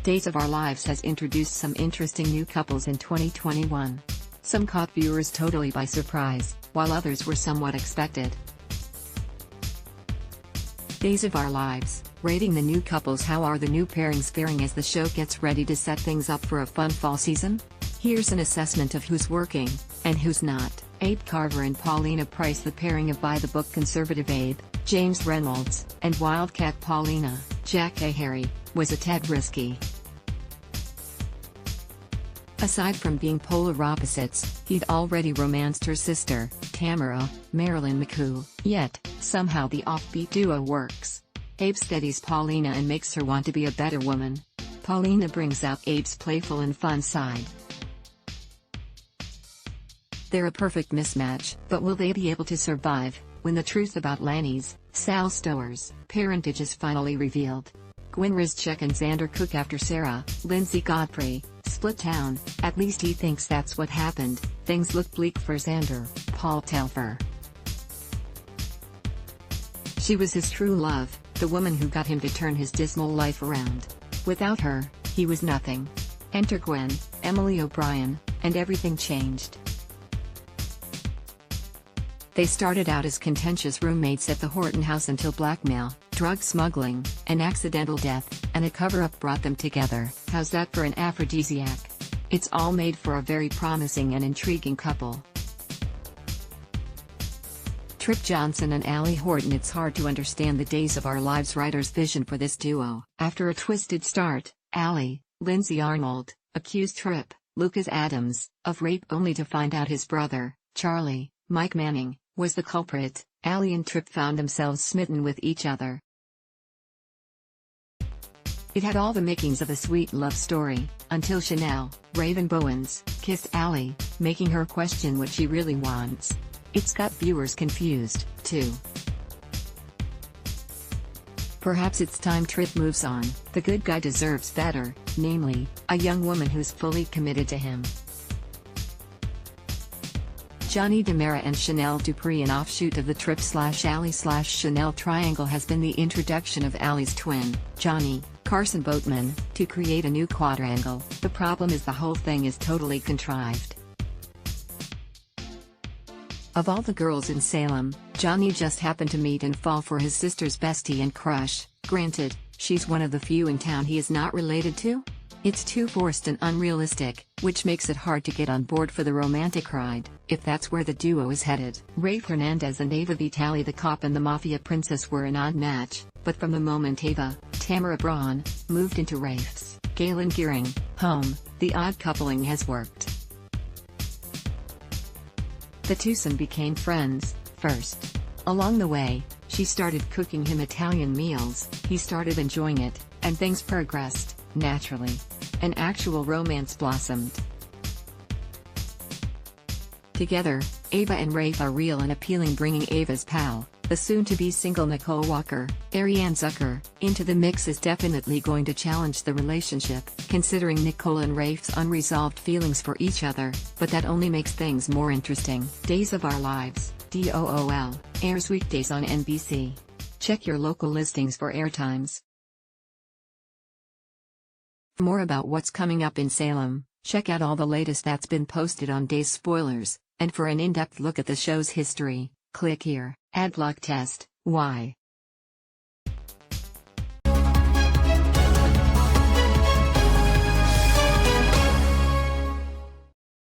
Days of Our Lives has introduced some interesting new couples in 2021. Some caught viewers totally by surprise, while others were somewhat expected. Days of Our Lives, rating the new couples. How are the new pairings faring as the show gets ready to set things up for a fun fall season? Here's an assessment of who's working, and who's not. Abe Carver and Paulina Price. The pairing of by-the-book conservative Abe, James Reynolds, and Wildcat Paulina, Jack A. Harry, was a tad risky. Aside from being polar opposites, he'd already romanced her sister, Tamara, Marilyn McCoo, yet, somehow the offbeat duo works. Abe steadies Paulina and makes her want to be a better woman. Paulina brings out Abe's playful and fun side. They're a perfect mismatch, but will they be able to survive when the truth about Lanny's, Sal Stower's, parentage is finally revealed? Gwen Rizchek and Xander Cook. After Sarah, Lindsay Godfrey, split town, at least he thinks that's what happened, things look bleak for Xander, Paul Telfer. She was his true love, the woman who got him to turn his dismal life around. Without her, he was nothing. Enter Gwen, Emily O'Brien, and everything changed. They started out as contentious roommates at the Horton house until blackmail, drug smuggling, an accidental death, and a cover-up brought them together. How's that for an aphrodisiac? It's all made for a very promising and intriguing couple. Trip Johnson and Allie Horton. It's hard to understand the Days of Our Lives writer's vision for this duo. After a twisted start, Allie, Lindsay Arnold, accused Trip, Lucas Adams, of rape only to find out his brother, Charlie, Mike Manning, was the culprit. Allie and Trip found themselves smitten with each other. It had all the makings of a sweet love story, until Chanel, Raven Bowens, kissed Allie, making her question what she really wants. It's got viewers confused, too. Perhaps it's time Trip moves on. The good guy deserves better, namely, a young woman who's fully committed to him. Johnny DeMera and Chanel Dupree. An offshoot of the Trip/Allie/Chanel triangle has been the introduction of Allie's twin, Johnny, Carson Boatman, to create a new quadrangle. The problem is the whole thing is totally contrived. Of all the girls in Salem, Johnny just happened to meet and fall for his sister's bestie and crush. Granted, she's one of the few in town he is not related to. It's too forced and unrealistic, which makes it hard to get on board for the romantic ride, if that's where the duo is headed. Rafe Hernandez and Ava Vitale. The cop and the mafia princess were an odd match, but from the moment Ava, Tamara Braun, moved into Rafe's, Galen Gearing, home, the odd coupling has worked. The twosome became friends, first. Along the way, she started cooking him Italian meals, he started enjoying it, and things progressed, naturally. An actual romance blossomed. Together, Ava and Rafe are real and appealing, bringing Ava's pal, the soon-to-be single Nicole Walker, Ariane Zucker, into the mix is definitely going to challenge the relationship, considering Nicole and Rafe's unresolved feelings for each other, but that only makes things more interesting. Days of Our Lives, DOOL, airs weekdays on NBC. Check your local listings for airtimes. For more about what's coming up in Salem, check out all the latest that's been posted on Days Spoilers, and for an in-depth look at the show's history, click here. Ad block test, why?